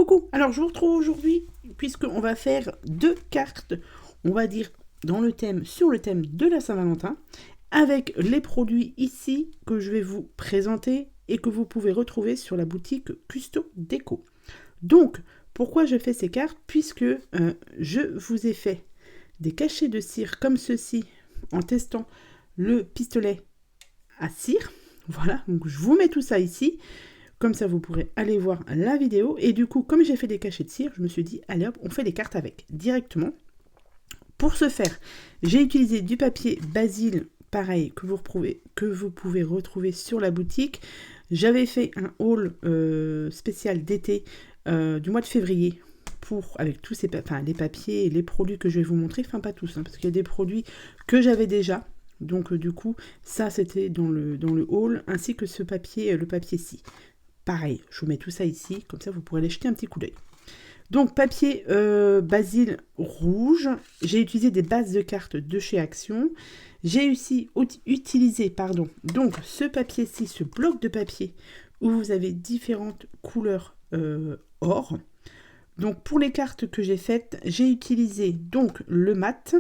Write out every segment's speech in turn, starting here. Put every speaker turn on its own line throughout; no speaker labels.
Coucou, alors je vous retrouve aujourd'hui puisqu'on va faire 2 cartes, on va dire sur le thème de la Saint-Valentin, avec les produits ici que je vais vous présenter et que vous pouvez retrouver sur la boutique Custo Déco. Donc, pourquoi je fais ces cartes? Puisque je vous ai fait des cachets de cire comme ceci en testant le pistolet à cire. Voilà, donc je vous mets tout ça ici. Comme ça, vous pourrez aller voir la vidéo. Et du coup, comme j'ai fait des cachets de cire, je me suis dit, allez hop, on fait les cartes avec directement. Pour ce faire, j'ai utilisé du papier Basile, pareil, que vous pouvez retrouver sur la boutique. J'avais fait un haul spécial d'été du mois de février avec tous les papiers et les produits que je vais vous montrer. Enfin, pas tous, hein, parce qu'il y a des produits que j'avais déjà. Donc, du coup, ça, c'était dans le haul, ainsi que ce papier, le papier-ci. Pareil, je vous mets tout ça ici, comme ça vous pourrez aller jeter un petit coup d'œil. Donc papier Basile rouge, j'ai utilisé des bases de cartes de chez Action. J'ai aussi utilisé, donc ce papier-ci, ce bloc de papier, où vous avez différentes couleurs or. Donc pour les cartes que j'ai faites, j'ai utilisé donc le mat,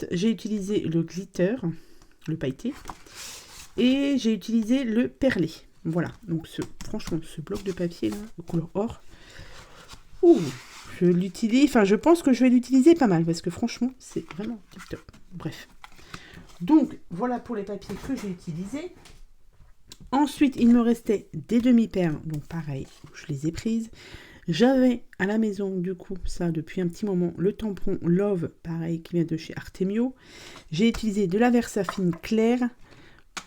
j'ai utilisé le glitter, le pailleté. Et j'ai utilisé le perlé. Voilà, donc franchement, ce bloc de papier là, de couleur or, je pense que je vais l'utiliser pas mal, parce que franchement, c'est vraiment tip top. Bref. Donc, voilà pour les papiers que j'ai utilisés. Ensuite, il me restait des demi-perles, donc pareil, je les ai prises. J'avais à la maison, du coup, ça depuis un petit moment, le tampon Love, pareil, qui vient de chez Artemio. J'ai utilisé de la Versafine claire,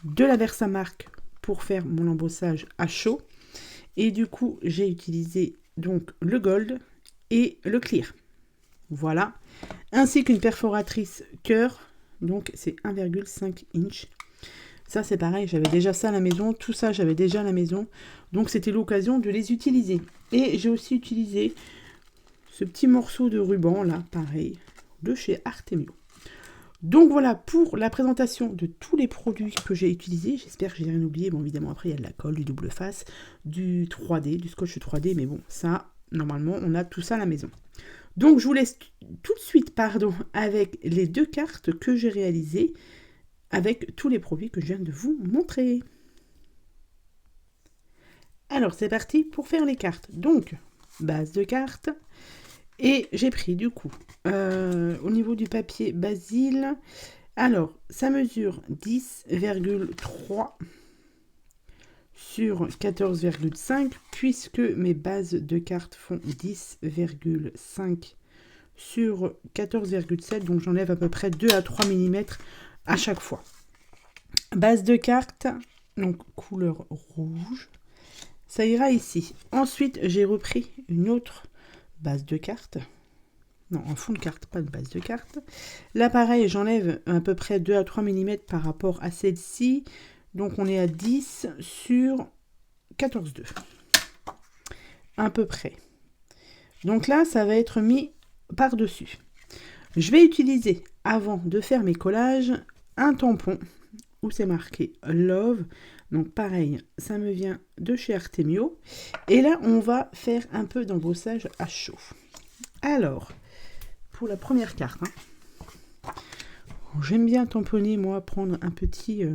de la Versamark pour faire mon embossage à chaud, et du coup j'ai utilisé donc le gold et le clear, voilà, ainsi qu'une perforatrice cœur, donc c'est 1,5 inch. Ça c'est pareil, j'avais déjà ça à la maison, tout ça j'avais déjà à la maison, donc c'était l'occasion de les utiliser. Et j'ai aussi utilisé ce petit morceau de ruban là, pareil, de chez Artemio. Donc voilà pour la présentation de tous les produits que j'ai utilisés. J'espère que j'ai rien oublié. Bon, évidemment, après, il y a de la colle, du double face, du 3D, du scotch 3D. Mais bon, ça, normalement, on a tout ça à la maison. Donc, je vous laisse tout de suite, avec les 2 cartes que j'ai réalisées avec tous les produits que je viens de vous montrer. Alors, c'est parti pour faire les cartes. Donc, base de cartes. Et j'ai pris du coup, au niveau du papier Basile, alors ça mesure 10,3 sur 14,5, puisque mes bases de cartes font 10,5 sur 14,7, donc j'enlève à peu près 2 à 3 mm à chaque fois. Base de cartes, donc couleur rouge, ça ira ici. Ensuite, j'ai repris une autre base de carte, non, en fond de carte, pas de base de carte. Là pareil, j'enlève à peu près 2 à 3 mm par rapport à celle-ci, donc on est à 10 sur 14,2 à peu près. Donc là ça va être mis par dessus. Je vais utiliser, avant de faire mes collages, un tampon où c'est marqué Love. Donc pareil, ça me vient de chez Artemio. Et là, on va faire un peu d'embossage à chaud. Alors, pour la première carte, j'aime bien tamponner, moi, prendre un petit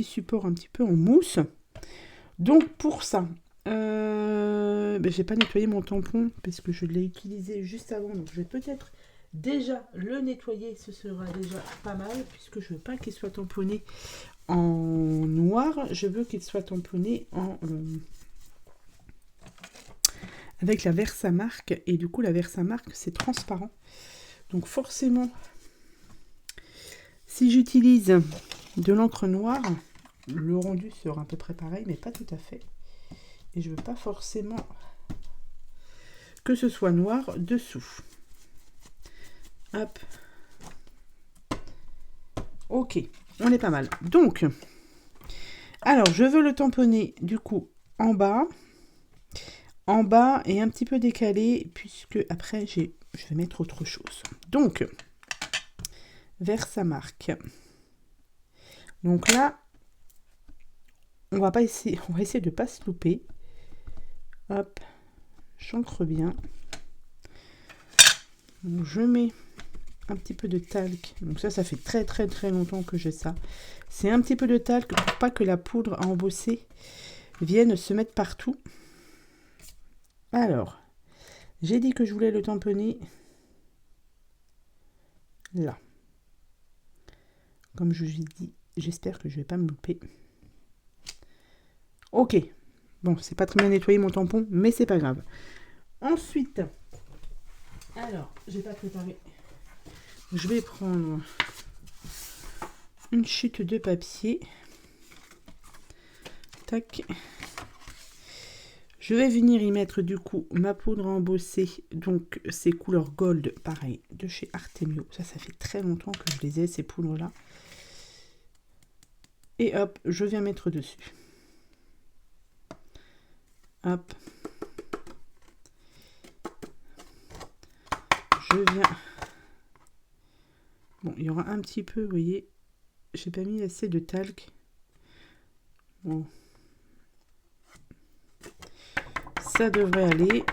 support un petit peu en mousse. Donc pour ça, j'ai pas nettoyé mon tampon parce que je l'ai utilisé juste avant. Donc je vais peut-être déjà le nettoyer, ce sera déjà pas mal, puisque je veux pas qu'il soit tamponné en noir, je veux qu'il soit tamponné avec la Versamark, et du coup la Versamark c'est transparent, donc forcément si j'utilise de l'encre noire, le rendu sera à peu près pareil, mais pas tout à fait, et je veux pas forcément que ce soit noir dessous. Hop, ok, on est pas mal. Donc, alors je veux le tamponner du coup en bas et un petit peu décalé, puisque après je vais mettre autre chose. Donc, Versamark. Donc là, on va essayer de pas se louper. Hop, j'ancre bien. Donc, je mets un petit peu de talc. Donc ça fait très longtemps que j'ai ça. C'est un petit peu de talc pour pas que la poudre à embosser vienne se mettre partout. Alors, j'ai dit que je voulais le tamponner là. Comme je vous ai dit, j'espère que je vais pas me louper. Ok. Bon, c'est pas très bien nettoyé mon tampon, mais c'est pas grave. Ensuite, alors, j'ai pas préparé. Je vais prendre une chute de papier. Tac. Je vais venir y mettre du coup ma poudre à embosser. Donc, c'est couleur gold, pareil, de chez Artemio. Ça fait très longtemps que je les ai, ces poudres-là. Et hop, je viens mettre dessus. Hop. Je viens... Bon, il y aura un petit peu, vous voyez, j'ai pas mis assez de talc. Bon. Ça devrait aller.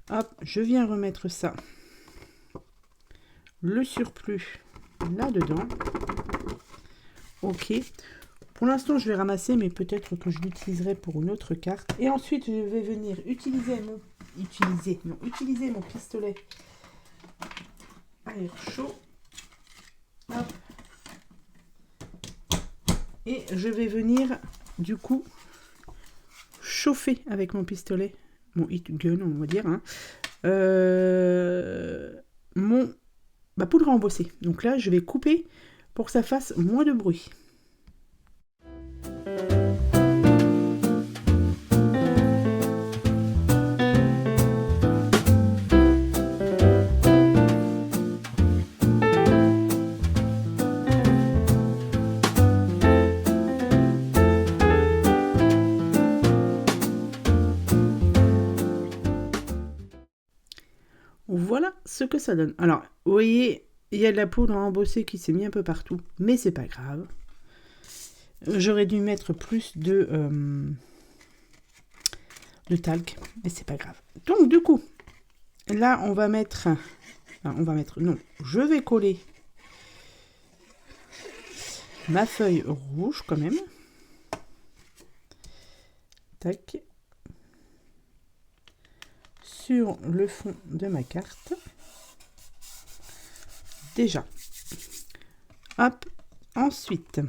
Hop, je viens remettre ça. Le surplus là-dedans. Ok. Pour l'instant, je vais ramasser, mais peut-être que je l'utiliserai pour une autre carte. Et ensuite, je vais venir utiliser mon pistolet à air chaud. Hop. Et je vais venir, du coup, chauffer avec mon pistolet, mon heat gun, on va dire, hein, ma poudre à embosser. Donc là, je vais couper pour que ça fasse moins de bruit. Voilà ce que ça donne. Alors, vous voyez, il y a de la poudre à embosser qui s'est mis un peu partout, mais c'est pas grave. J'aurais dû mettre plus de talc, mais c'est pas grave. Donc, du coup, là, on va mettre... non, je vais coller ma feuille rouge quand même. Tac. Sur le fond de ma carte. Déjà. Hop. Ensuite,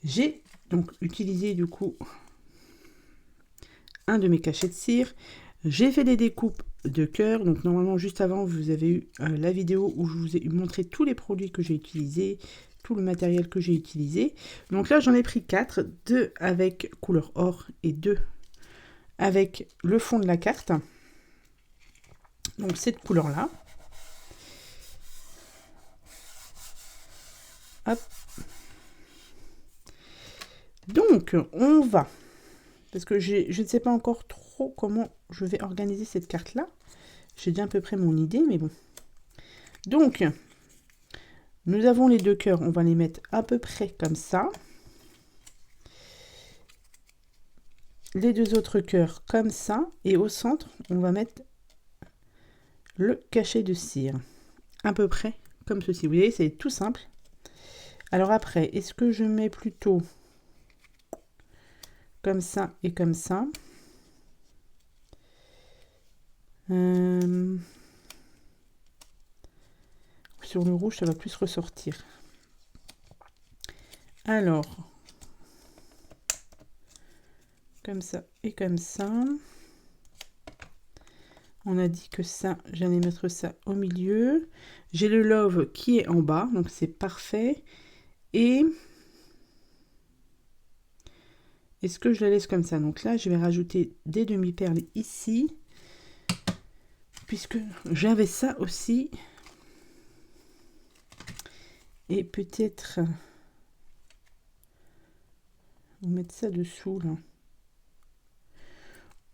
j'ai donc utilisé du coup un de mes cachets de cire. J'ai fait des découpes de cœur. Donc normalement, juste avant, vous avez eu la vidéo où je vous ai montré tous les produits que j'ai utilisés, tout le matériel que j'ai utilisé. Donc là, j'en ai pris 4, 2 avec couleur or et 2 avec le fond de la carte. Donc cette couleur-là. Hop. Donc, on va... Parce que je ne sais pas encore trop comment je vais organiser cette carte-là. J'ai déjà à peu près mon idée, mais bon. Donc, nous avons les deux cœurs. On va les mettre à peu près comme ça. Les deux autres cœurs comme ça. Et au centre, on va mettre le cachet de cire. À peu près comme ceci. Vous voyez, c'est tout simple. Alors après, est-ce que je mets plutôt comme ça et comme ça? Sur le rouge, ça va plus ressortir. Alors, comme ça et comme ça. On a dit que ça, j'allais mettre ça au milieu. J'ai le love qui est en bas, donc c'est parfait. Et est-ce que je la laisse comme ça? Donc là, je vais rajouter des demi-perles ici, puisque j'avais ça aussi. Et peut-être mettre ça dessous, là.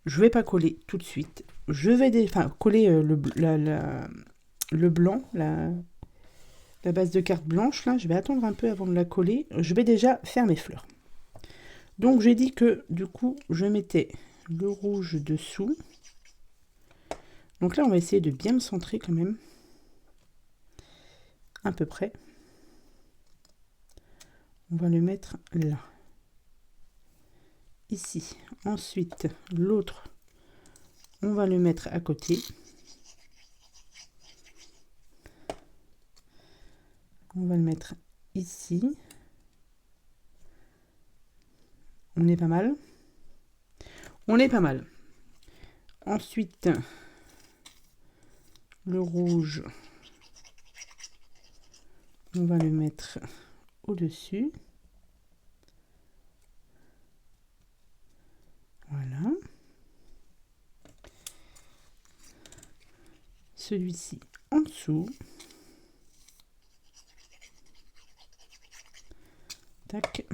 Je vais pas coller tout de suite. Je vais coller le blanc, la base de carte blanche, là. Je vais attendre un peu avant de la coller. Je vais déjà faire mes fleurs. Donc j'ai dit que du coup je mettais le rouge dessous. Donc là on va essayer de bien le centrer quand même. À peu près. On va le mettre là. Ici. Ensuite l'autre, on va le mettre à côté. On va le mettre ici. On est pas mal. On est pas mal. Ensuite, le rouge, on va le mettre au-dessus. Voilà. Celui-ci en dessous. Tac.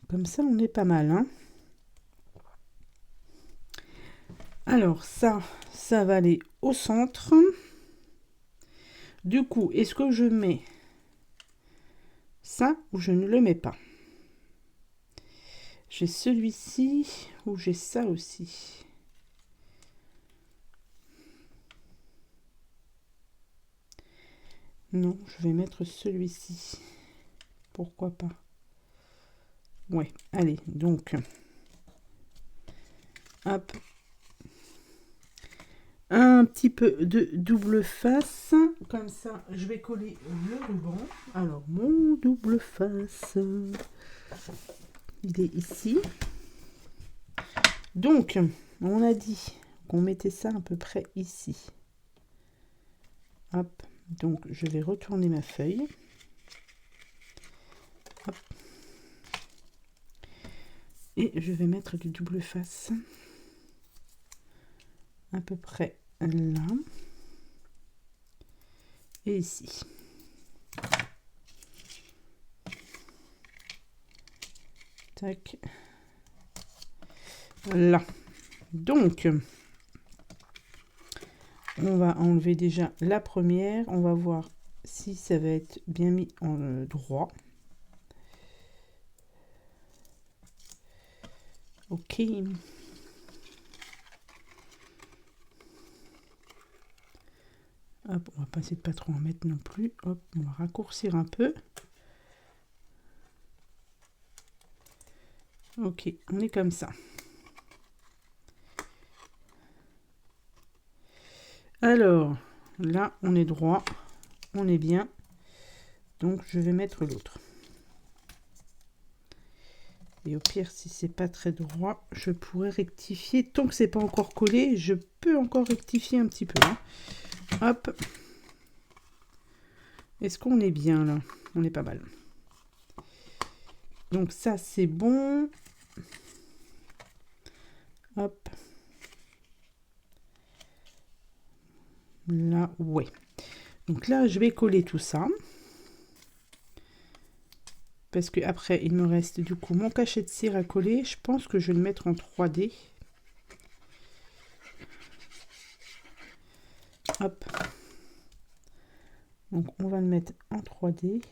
Comme ça, on est pas mal, hein. Alors, ça va aller au centre. Du coup, est-ce que je mets ça ou je ne le mets pas? J'ai celui-ci ou j'ai ça aussi. Non, je vais mettre celui-ci. Pourquoi pas? Ouais, allez, donc, hop, un petit peu de double face, comme ça, je vais coller le ruban. Alors, mon double face, il est ici. Donc, on a dit qu'on mettait ça à peu près ici. Hop, donc je vais retourner ma feuille. Hop. Et je vais mettre du double face à peu près là et ici. Tac. Là. Donc, on va enlever déjà la première. On va voir si ça va être bien mis en droit. Ok. Hop, on va pas essayer de pas trop en mettre non plus. Hop, on va raccourcir un peu. Ok, on est comme ça. Alors, là, on est droit. On est bien. Donc, je vais mettre l'autre. Et au pire, si c'est pas très droit, je pourrais rectifier. Tant que c'est pas encore collé, je peux encore rectifier un petit peu. Hein. Hop. Est-ce qu'on est bien là? On est pas mal. Donc ça, c'est bon. Hop. Là, ouais. Donc là, je vais coller tout ça. Parce que après, il me reste du coup mon cachet de cire à coller. Je pense que je vais le mettre en 3D. Hop. Donc on va le mettre en 3D.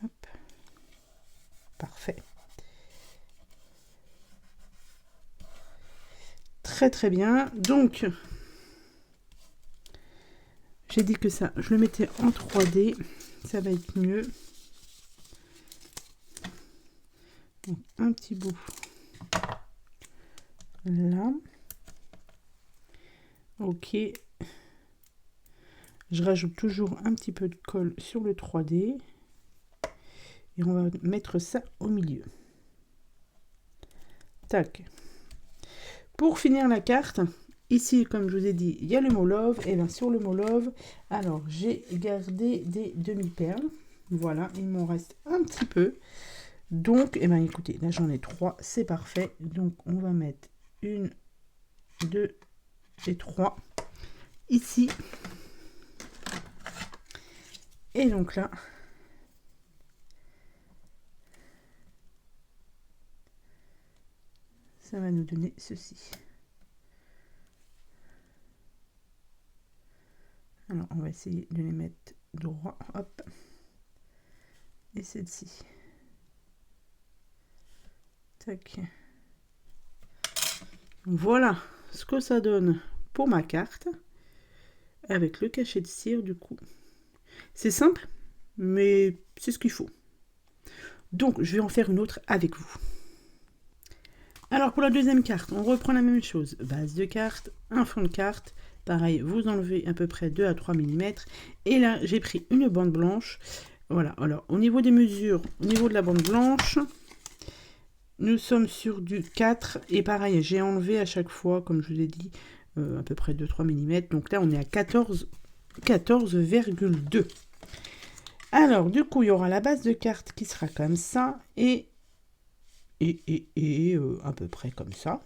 Hop. Parfait. Très très bien. Donc, j'ai dit que ça, je le mettais en 3D. Ça va être mieux. Donc, un petit bout là. Ok. Je rajoute toujours un petit peu de colle sur le 3D. Et on va mettre ça au milieu. Tac. Pour finir la carte, ici, comme je vous ai dit, il y a le mot love. Et bien sur le mot love, alors j'ai gardé des demi-perles. Voilà, il m'en reste un petit peu. Donc, eh ben, écoutez, là j'en ai 3, c'est parfait. Donc on va mettre 1, 2 et 3 ici. Et donc là, ça va nous donner ceci. Alors, on va essayer de les mettre droit. Hop. Et celle-ci. Tac. Voilà ce que ça donne pour ma carte. Avec le cachet de cire, du coup. C'est simple, mais c'est ce qu'il faut. Donc, je vais en faire une autre avec vous. Alors, pour la deuxième carte, on reprend la même chose. Base de carte, un fond de carte. Pareil, vous enlevez à peu près 2 à 3 mm. Et là, j'ai pris une bande blanche. Voilà, alors, au niveau des mesures, au niveau de la bande blanche, nous sommes sur du 4. Et pareil, j'ai enlevé à chaque fois, comme je vous ai dit, à peu près 2-3 mm. Donc là, on est à 14,2. Alors, du coup, il y aura la base de carte qui sera comme ça. Et à peu près comme ça.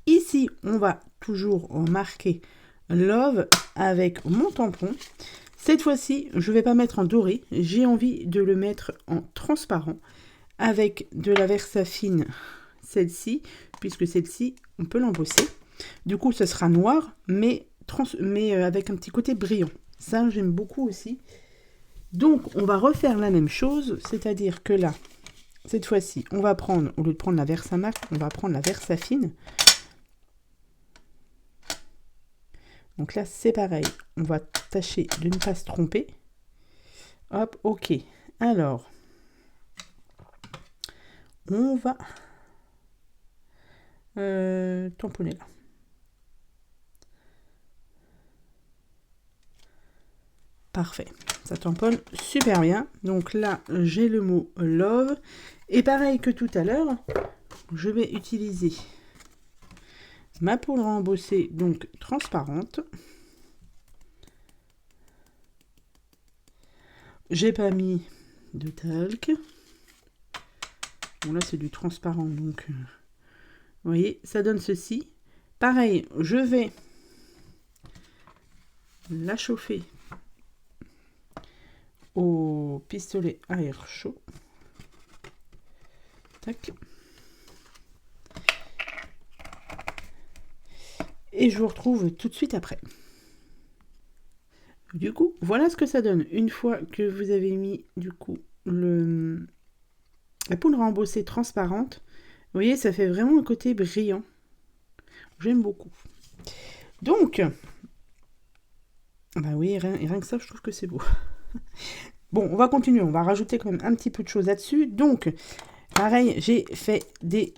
Ici, on va toujours marquer Love avec mon tampon. Cette fois-ci, je ne vais pas mettre en doré. J'ai envie de le mettre en transparent avec de la Versafine, celle-ci, puisque celle-ci, on peut l'embosser. Du coup, ce sera noir, mais avec un petit côté brillant. Ça, j'aime beaucoup aussi. Donc, on va refaire la même chose, c'est-à-dire que là, cette fois-ci, on va prendre, au lieu de prendre la Versamark, on va prendre la Versafine. Donc là, c'est pareil. On va tâcher de ne pas se tromper. Hop, ok. Alors, on va tamponner là. Parfait. Ça tamponne super bien. Donc là, j'ai le mot love. Et pareil que tout à l'heure, je vais utiliser ma poudre à embosser, donc transparente. J'ai pas mis de talc. Bon là c'est du transparent, donc vous voyez, ça donne ceci. Pareil, je vais la chauffer au pistolet à air chaud. Tac. Et je vous retrouve tout de suite après. Du coup, voilà ce que ça donne. Une fois que vous avez mis, du coup, la poudre à embosser transparente, vous voyez, ça fait vraiment un côté brillant. J'aime beaucoup. Donc, bah oui, rien que ça, je trouve que c'est beau. Bon, on va continuer. On va rajouter quand même un petit peu de choses là-dessus. Donc, pareil, j'ai fait des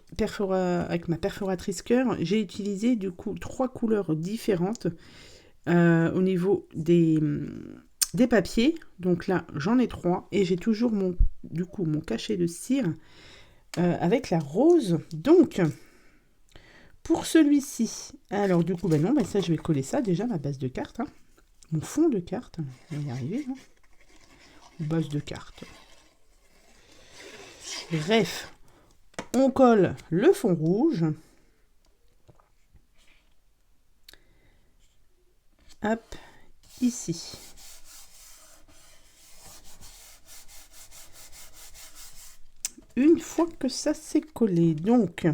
avec ma perforatrice cœur. J'ai utilisé, du coup, 3 couleurs différentes au niveau des papiers. Donc là, j'en ai 3. Et j'ai toujours mon cachet de cire avec la rose. Donc, pour celui-ci, alors du coup, bah non, bah ça, je vais coller ça déjà, ma base de carte. Hein. Mon fond de carte. On va y arriver. Hein. Base de carte. Bref, on colle le fond rouge. Hop, ici. Une fois que ça s'est collé, donc,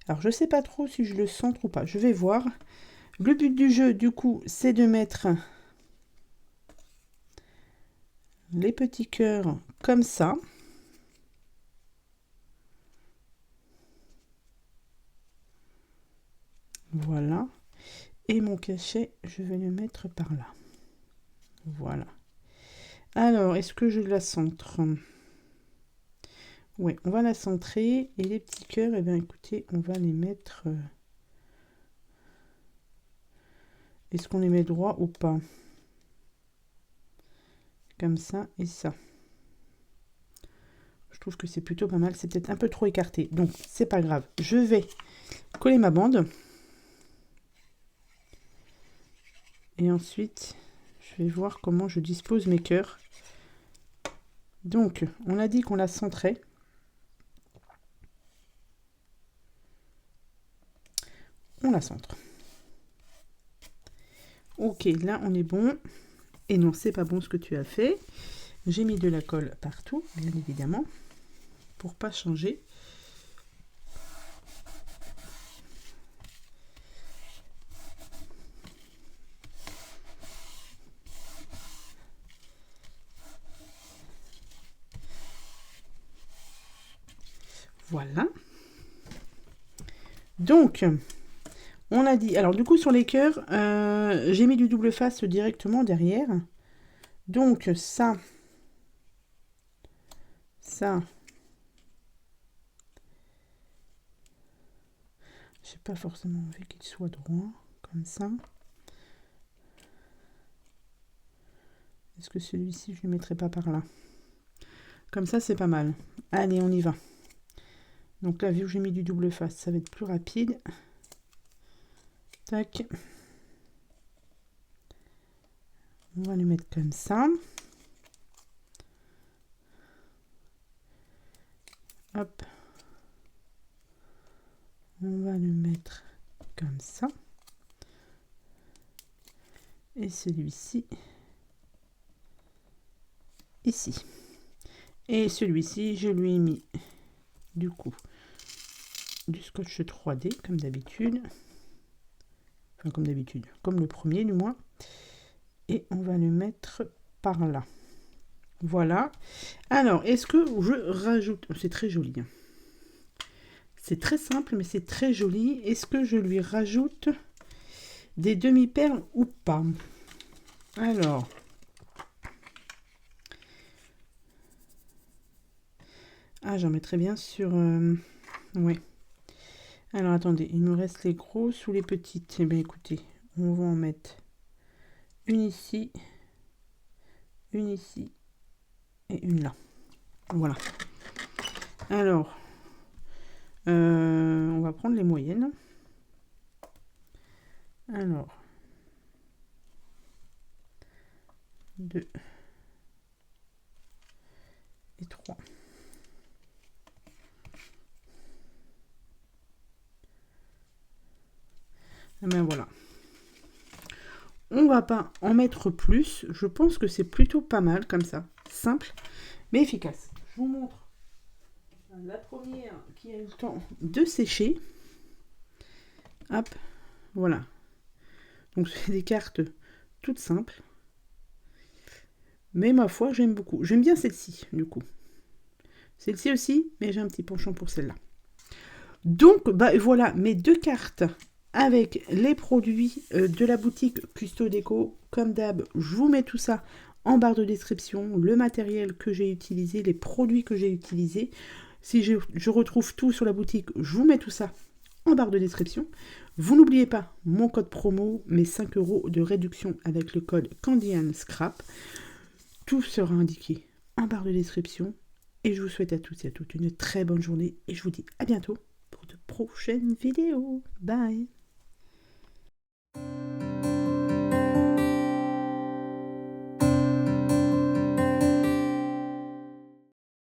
alors je sais pas trop si je le centre ou pas, je vais voir. Le but du jeu, du coup, c'est de mettre les petits cœurs comme ça. Voilà. Et mon cachet, je vais le mettre par là. Voilà. Alors, est-ce que je la centre ? Oui, on va la centrer. Et les petits cœurs, eh bien, écoutez, on va les mettre... Est-ce qu'on les met droit ou pas ? Comme ça et ça. Je trouve que c'est plutôt pas mal. C'est peut-être un peu trop écarté. Donc, c'est pas grave. Je vais coller ma bande. Et ensuite, je vais voir comment je dispose mes cœurs. Donc, on a dit qu'on la centrait. On la centre. Ok, là, on est bon. Et non, c'est pas bon ce que tu as fait. J'ai mis de la colle partout, bien évidemment, pour pas changer. Voilà. Donc, on a dit... Alors, du coup, sur les cœurs, j'ai mis du double face directement derrière. Donc, ça... J'ai pas forcément envie qu'il soit droit, comme ça. Est-ce que celui-ci, je ne le mettrai pas par là? Comme ça, c'est pas mal. Allez, on y va. Donc là, vu que j'ai mis du double face, ça va être plus rapide. Tac. On va le mettre comme ça. Hop. On va le mettre comme ça. Et celui-ci, ici. Et celui-ci, je lui ai mis, du coup, du scotch 3D, comme d'habitude. Enfin, comme d'habitude, comme le premier, du moins. Et on va le mettre par là. Voilà. Alors, est-ce que je rajoute... C'est très joli. Hein. C'est très simple, mais c'est très joli. Est-ce que je lui rajoute des demi-perles ou pas? Alors... Ah, j'en mettrais bien sur... Ouais. Alors, attendez. Il me reste les grosses ou les petites? Eh bien, écoutez, on va en mettre une ici, et une là. Voilà. Alors... on va prendre les moyennes. Alors, 2 et 3. Et bien voilà. On va pas en mettre plus. Je pense que c'est plutôt pas mal comme ça. Simple, mais efficace. Je vous montre la première qui a eu le temps de sécher. Hop, voilà. Donc c'est des cartes toutes simples. Mais ma foi, j'aime beaucoup. J'aime bien celle-ci, du coup. Celle-ci aussi, mais j'ai un petit penchant pour celle-là. Donc, bah, voilà mes deux cartes avec les produits de la boutique Custo Déco. Comme d'hab, je vous mets tout ça en barre de description. Le matériel que j'ai utilisé, les produits que j'ai utilisés. Si je retrouve tout sur la boutique, je vous mets tout ça en barre de description. Vous n'oubliez pas mon code promo, mes 5 € de réduction avec le code CandyAnneScrap. Tout sera indiqué en barre de description. Et je vous souhaite à tous et à toutes une très bonne journée. Et je vous dis à bientôt pour de prochaines vidéos. Bye!